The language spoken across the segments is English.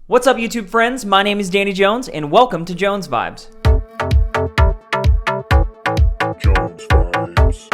What's up, YouTube friends? My name is Danny Jones, and welcome to Jones Vibes. Jones Vibes.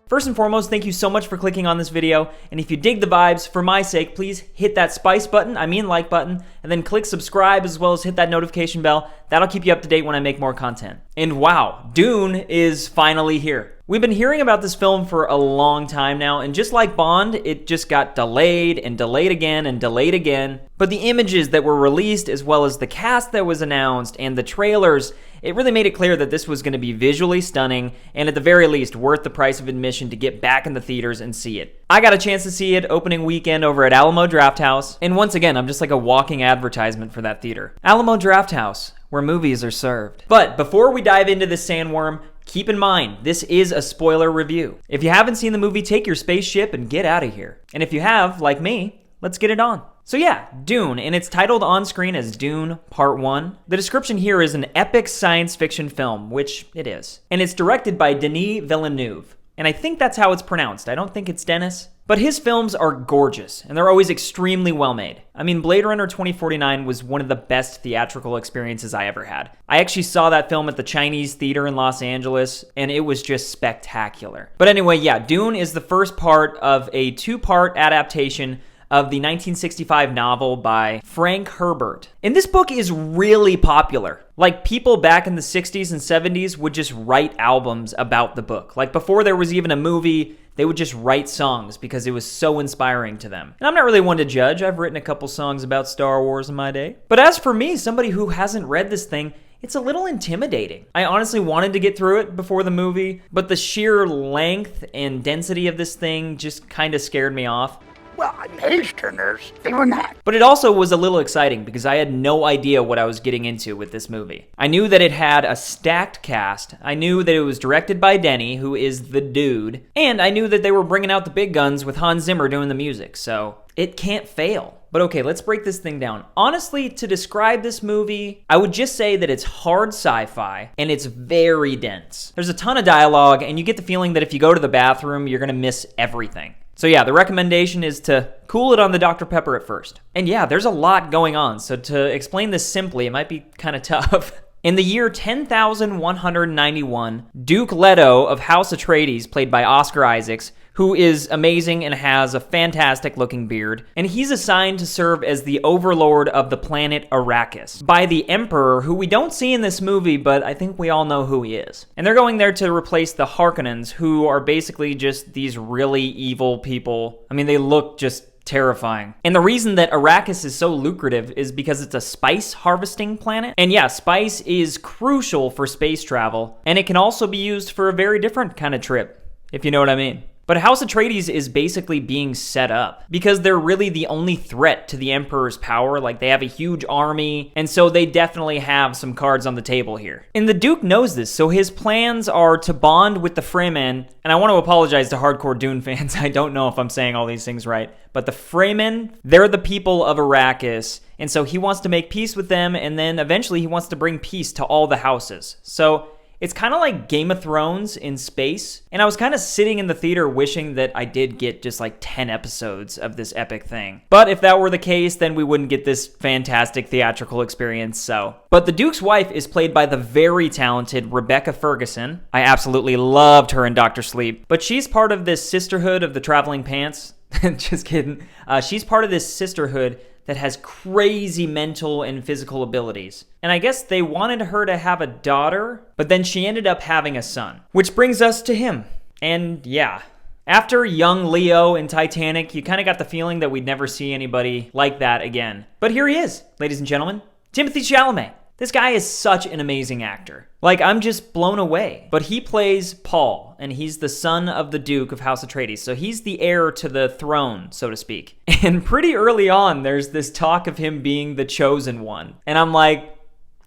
First and foremost, thank you so much for clicking on this video, and if you dig the vibes, for my sake, please hit that spice button, like button, and then click subscribe as well as hit that notification bell. That'll keep you up to date when I make more content. And wow, Dune is finally here. We've been hearing about this film for a long time now, and just like Bond, it just got delayed and delayed again and delayed again. But the images that were released, as well as the cast that was announced and the trailers, it really made it clear that this was going to be visually stunning and at the very least worth the price of admission to get back in the theaters and see it. I got a chance to see it opening weekend over at Alamo Drafthouse, and once again, I'm just like a walking advertisement for that theater. Alamo Drafthouse, where movies are served. But before we dive into this sandworm, keep in mind, this is a spoiler review. If you haven't seen the movie, take your spaceship and get out of here. And if you have, like me, let's get it on. So yeah, Dune, and it's titled on screen as Dune Part 1. The description here is an epic science fiction film, which it is. And it's directed by Denis Villeneuve. And I think that's how it's pronounced. I don't think it's Dennis. But his films are gorgeous, and they're always extremely well made. I mean, Blade Runner 2049 was one of the best theatrical experiences I ever had. I actually saw that film at the Chinese Theater in Los Angeles, and it was just spectacular. But anyway, yeah, Dune is the first part of a two-part adaptation of the 1965 novel by Frank Herbert. And this book is really popular. Like, people back in the 60s and 70s would just write albums about the book. Like, before there was even a movie, they would just write songs because it was so inspiring to them. And I'm not really one to judge. I've written a couple songs about Star Wars in my day. But as for me, somebody who hasn't read this thing, it's a little intimidating. I honestly wanted to get through it before the movie, but the sheer length and density of this thing just kind of scared me off. Well, Easterners, they were not. But it also was a little exciting because I had no idea what I was getting into with this movie. I knew that it had a stacked cast. I knew that it was directed by Denny, who is the dude. And I knew that they were bringing out the big guns with Hans Zimmer doing the music. So it can't fail. But okay, let's break this thing down. Honestly, to describe this movie, I would just say that it's hard sci-fi and it's very dense. There's a ton of dialogue, and you get the feeling that if you go to the bathroom, you're gonna miss everything. So yeah, the recommendation is to cool it on the Dr. Pepper at first. And yeah, there's a lot going on, so to explain this simply, it might be kind of tough. In the year 10,191, Duke Leto of House Atreides, played by Oscar Isaacs, who is amazing and has a fantastic looking beard, and he's assigned to serve as the overlord of the planet Arrakis by the Emperor, who we don't see in this movie, but I think we all know who he is. And they're going there to replace the Harkonnens, who are basically just these really evil people. I mean, they look just terrifying. And the reason that Arrakis is so lucrative is because it's a spice harvesting planet. And yeah, spice is crucial for space travel, and it can also be used for a very different kind of trip, if you know what I mean. But House Atreides is basically being set up because they're really the only threat to the Emperor's power. Like, they have a huge army, and so they definitely have some cards on the table here. And the Duke knows this, so his plans are to bond with the Fremen, and I want to apologize to hardcore Dune fans. I don't know if I'm saying all these things right, but the Fremen, they're the people of Arrakis, and so he wants to make peace with them, and then eventually he wants to bring peace to all the houses. So it's kind of like Game of Thrones in space, and I was kind of sitting in the theater wishing that I did get just like 10 episodes of this epic thing. But if that were the case, then we wouldn't get this fantastic theatrical experience, so. But the Duke's wife is played by the very talented Rebecca Ferguson. I absolutely loved her in Dr. Sleep. But she's part of this sisterhood of the traveling pants. Just kidding. She's part of this sisterhood that has crazy mental and physical abilities. And I guess they wanted her to have a daughter, but then she ended up having a son. Which brings us to him. And yeah, after young Leo in Titanic, you kind of got the feeling that we'd never see anybody like that again. But here he is, ladies and gentlemen, Timothée Chalamet. This guy is such an amazing actor. Like, I'm just blown away. But he plays Paul, and he's the son of the Duke of House Atreides, so he's the heir to the throne, so to speak. And pretty early on, there's this talk of him being the chosen one. And I'm like,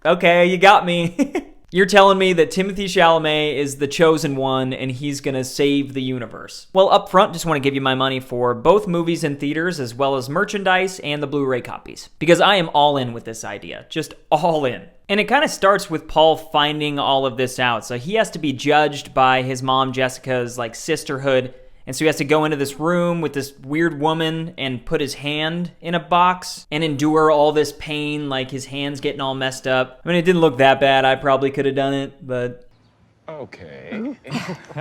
okay, you got me. You're telling me that Timothée Chalamet is the chosen one and he's gonna save the universe. Well, up front, just want to give you my money for both movies in theaters as well as merchandise and the Blu-ray copies. Because I am all in with this idea. Just all in. And it kind of starts with Paul finding all of this out. So he has to be judged by his mom Jessica's sisterhood And so he has to go into this room with this weird woman and put his hand in a box and endure all this pain, like his hand's getting all messed up. I mean, it didn't look that bad. I probably could have done it, but... Okay.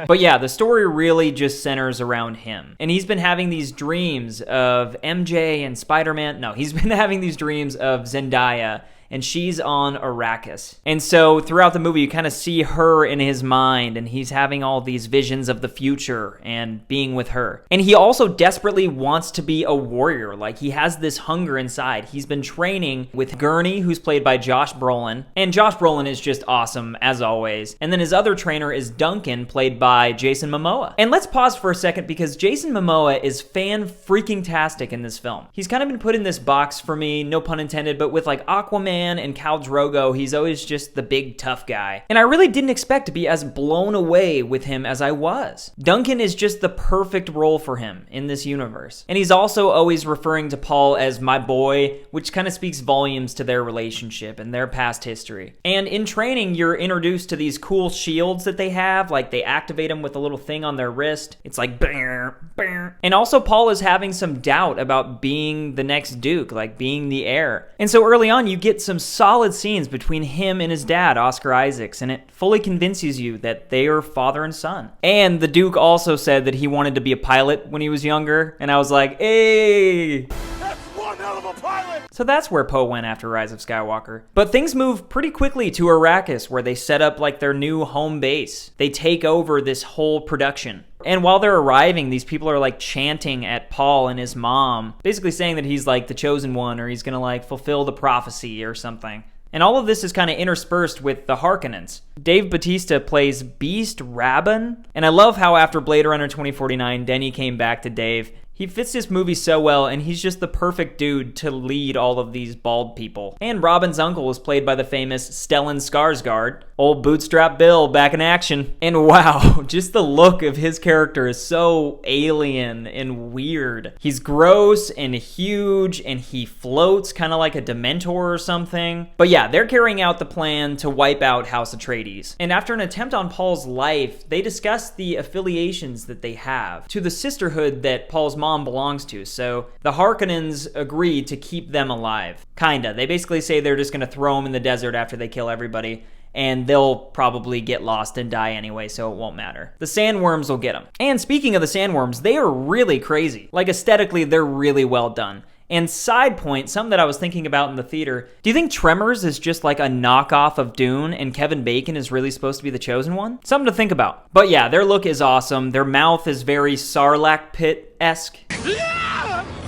But yeah, the story really just centers around him. And he's been having these dreams of MJ and Spider-Man. No, he's been having these dreams of Zendaya, and she's on Arrakis. And so throughout the movie, you kind of see her in his mind, and he's having all these visions of the future and being with her. And he also desperately wants to be a warrior. Like, he has this hunger inside. He's been training with Gurney, who's played by Josh Brolin. And Josh Brolin is just awesome, as always. And then his other trainer is Duncan, played by Jason Momoa. And let's pause for a second, because Jason Momoa is fan-freaking-tastic in this film. He's kind of been put in this box for me, no pun intended, but with like Aquaman and Khal Drogo, he's always just the big tough guy. And I really didn't expect to be as blown away with him as I was. Duncan is just the perfect role for him in this universe. And he's also always referring to Paul as my boy, which kind of speaks volumes to their relationship and their past history. And in training, you're introduced to these cool shields that they have, like they activate them with a little thing on their wrist. It's like brr, brr. And also Paul is having some doubt about being the next Duke, like being the heir. And so early on, you get some solid scenes between him and his dad, Oscar Isaacs, and it fully convinces you that they are father and son. And the Duke also said that he wanted to be a pilot when he was younger, and I was like, hey! That's one hell of a pilot! So that's where Poe went after Rise of Skywalker. But things move pretty quickly to Arrakis, where they set up like their new home base. They take over this whole production. And while they're arriving, these people are like chanting at Paul and his mom, basically saying that he's like the chosen one, or he's gonna like fulfill the prophecy or something. And all of this is kind of interspersed with the Harkonnens. Dave Bautista plays Beast Rabban, and I love how after Blade Runner 2049, Denny came back to Dave. He fits this movie so well, and he's just the perfect dude to lead all of these bald people. And Robin's uncle was played by the famous Stellan Skarsgård, old Bootstrap Bill back in action. And wow, just the look of his character is so alien and weird. He's gross and huge, and he floats kind of like a Dementor or something. But yeah, they're carrying out the plan to wipe out House Atreides. And after an attempt on Paul's life, they discuss the affiliations that they have to the sisterhood that Paul's mom belongs to, so the Harkonnens agree to keep them alive. Kinda. They basically say they're just gonna throw them in the desert after they kill everybody, and they'll probably get lost and die anyway, so it won't matter. The sandworms will get them. And speaking of the sandworms, they are really crazy. Like, aesthetically, they're really well done. And side point, something that I was thinking about in the theater, do you think Tremors is just like a knockoff of Dune and Kevin Bacon is really supposed to be the chosen one? Something to think about. But yeah, their look is awesome. Their mouth is very Sarlacc Pit-esque.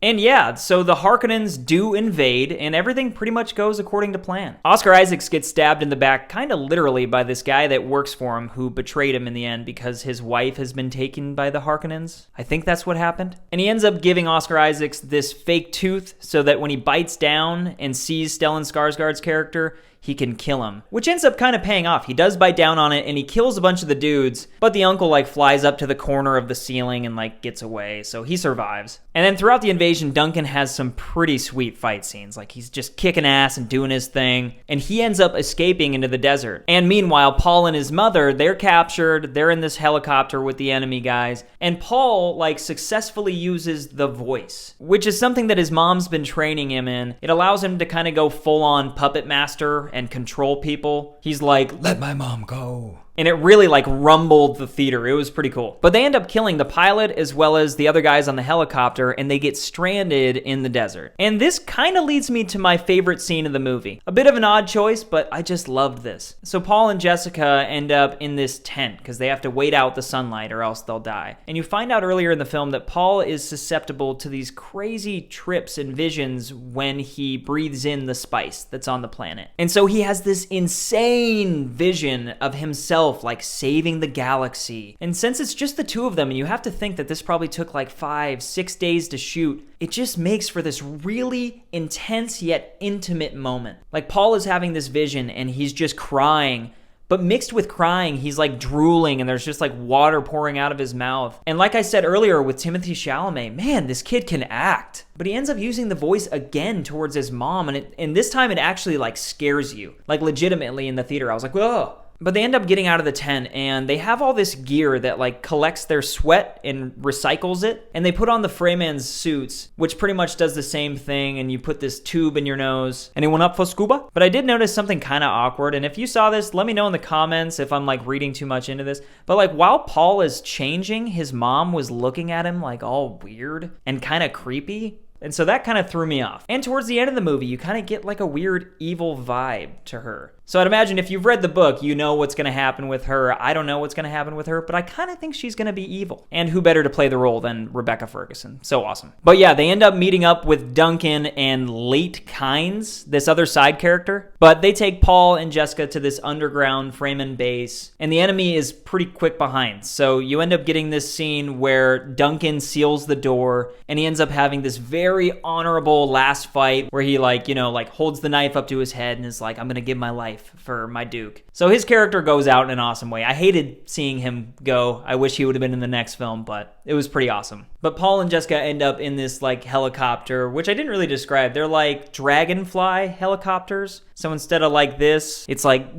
And yeah, so the Harkonnens do invade, and everything pretty much goes according to plan. Oscar Isaacs gets stabbed in the back, kind of literally, by this guy that works for him who betrayed him in the end because his wife has been taken by the Harkonnens. I think that's what happened. And he ends up giving Oscar Isaacs this fake tooth so that when he bites down and sees Stellan Skarsgård's character, he can kill him, which ends up kind of paying off. He does bite down on it and he kills a bunch of the dudes, but the uncle like flies up to the corner of the ceiling and like gets away, so he survives. And then throughout the invasion, Duncan has some pretty sweet fight scenes. Like, he's just kicking ass and doing his thing, and he ends up escaping into the desert. And meanwhile, Paul and his mother, they're captured, they're in this helicopter with the enemy guys, and Paul like successfully uses the voice, which is something that his mom's been training him in. It allows him to kind of go full-on puppet master and control people. He's like, let my mom go. And it really like rumbled the theater. It was pretty cool. But they end up killing the pilot as well as the other guys on the helicopter, and they get stranded in the desert. And this kind of leads me to my favorite scene of the movie. A bit of an odd choice, but I just loved this. So Paul and Jessica end up in this tent because they have to wait out the sunlight or else they'll die. And you find out earlier in the film that Paul is susceptible to these crazy trips and visions when he breathes in the spice that's on the planet. And so he has this insane vision of himself like saving the galaxy. And since it's just the two of them, and you have to think that this probably took like 5-6 days to shoot, it just makes for this really intense yet intimate moment. Like, Paul is having this vision and he's just crying, but mixed with crying, he's like drooling and there's just like water pouring out of his mouth. And like I said earlier with Timothée Chalamet, man, this kid can act. But he ends up using the voice again towards his mom, and this time it actually like scares you. Like, legitimately in the theater, I was like, whoa. But they end up getting out of the tent, and they have all this gear that like collects their sweat and recycles it. And they put on the Freyman's suits, which pretty much does the same thing. And you put this tube in your nose. Anyone up for scuba? But I did notice something kind of awkward. And if you saw this, let me know in the comments if I'm like reading too much into this. But like while Paul is changing, his mom was looking at him like all weird and kind of creepy. And so that kind of threw me off. And towards the end of the movie, you kind of get like a weird evil vibe to her. So I'd imagine if you've read the book, you know what's going to happen with her. I don't know what's going to happen with her, but I kind of think she's going to be evil. And who better to play the role than Rebecca Ferguson? So awesome. But yeah, they end up meeting up with Duncan and Late Kynes, this other side character. But they take Paul and Jessica to this underground Fremen base, and the enemy is pretty quick behind. So you end up getting this scene where Duncan seals the door, and he ends up having this very honorable last fight where he holds the knife up to his head and is like, I'm going to give my life for my Duke. So his character goes out in an awesome way. I hated seeing him go. I wish he would have been in the next film, but it was pretty awesome. But Paul and Jessica end up in this like helicopter, which I didn't really describe. They're like dragonfly helicopters. So instead of like this, it's like,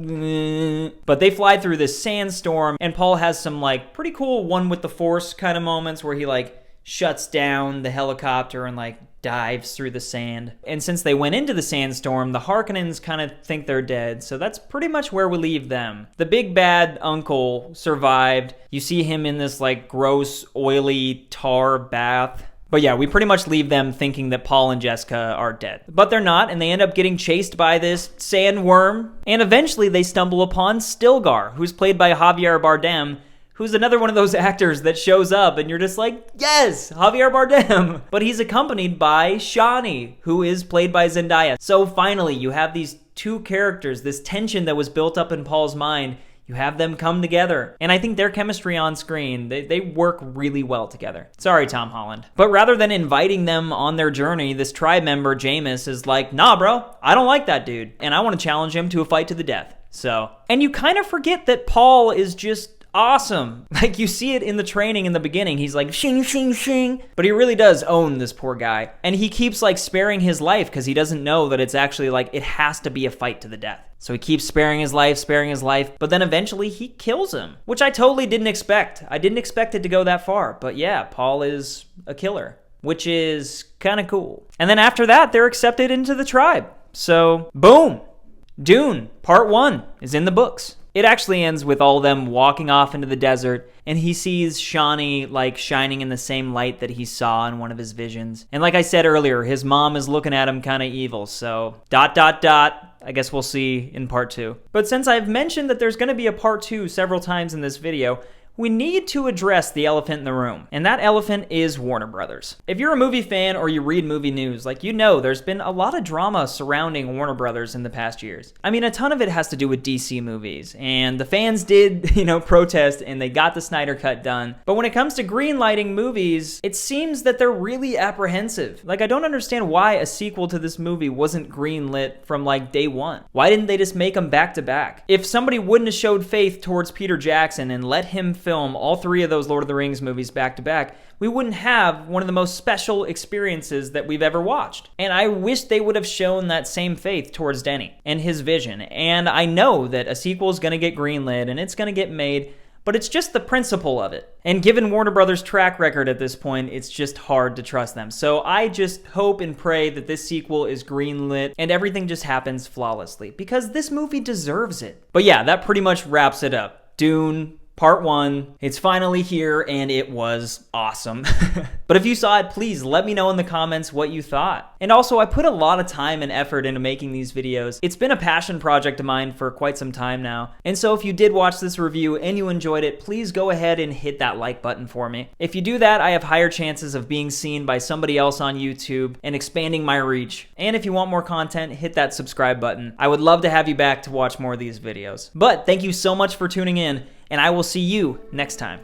but they fly through this sandstorm, and Paul has some like pretty cool one with the Force kind of moments where he like shuts down the helicopter and like dives through the sand. And since they went into the sandstorm, the Harkonnens kind of think they're dead. So that's pretty much where we leave them. The big bad uncle survived. You see him in this like gross, oily tar bath. But yeah, we pretty much leave them thinking that Paul and Jessica are dead. But they're not, and they end up getting chased by this sandworm. And eventually they stumble upon Stilgar, who's played by Javier Bardem, who's another one of those actors that shows up and you're just like, yes, Javier Bardem. But he's accompanied by Shani, who is played by Zendaya. So finally, you have these two characters, this tension that was built up in Paul's mind, you have them come together. And I think their chemistry on screen, they work really well together. Sorry, Tom Holland. But rather than inviting them on their journey, this tribe member, Jameis, is like, nah, bro, I don't like that dude. And I want to challenge him to a fight to the death. So, and you kind of forget that Paul is just awesome. Like you see it in the training in the beginning. He's like, shing, shing, shing. But he really does own this poor guy. And he keeps like sparing his life because he doesn't know that it's actually like, it has to be a fight to the death. So he keeps sparing his life, but then eventually he kills him, which I totally didn't expect. I didn't expect it to go that far. But yeah, Paul is a killer, which is kind of cool. And then after that, they're accepted into the tribe. So boom, Dune Part 1 is in the books. It actually ends with all them walking off into the desert, and he sees Shani like shining in the same light that he saw in one of his visions. And like I said earlier, his mom is looking at him kind of evil, so ... I guess we'll see in Part 2. But since I've mentioned that there's going to be a Part 2 several times in this video, we need to address the elephant in the room, and that elephant is Warner Brothers. If you're a movie fan or you read movie news, like you know there's been a lot of drama surrounding Warner Brothers in the past years. I mean, a ton of it has to do with DC movies, and the fans did, protest, and they got the Snyder Cut done. But when it comes to greenlighting movies, it seems that they're really apprehensive. Like, I don't understand why a sequel to this movie wasn't greenlit from like day one. Why didn't they just make them back to back? If somebody wouldn't have showed faith towards Peter Jackson and let him film all three of those Lord of the Rings movies back to back, we wouldn't have one of the most special experiences that we've ever watched. And I wish they would have shown that same faith towards Denny and his vision. And I know that a sequel is going to get greenlit and it's going to get made, but it's just the principle of it. And given Warner Brothers' track record at this point, it's just hard to trust them. So I just hope and pray that this sequel is greenlit and everything just happens flawlessly, because this movie deserves it. But yeah, that pretty much wraps it up. Dune Part 1, it's finally here, and it was awesome. But if you saw it, please let me know in the comments what you thought. And also, I put a lot of time and effort into making these videos. It's been a passion project of mine for quite some time now. And so if you did watch this review and you enjoyed it, please go ahead and hit that like button for me. If you do that, I have higher chances of being seen by somebody else on YouTube and expanding my reach. And if you want more content, hit that subscribe button. I would love to have you back to watch more of these videos. But thank you so much for tuning in, and I will see you next time.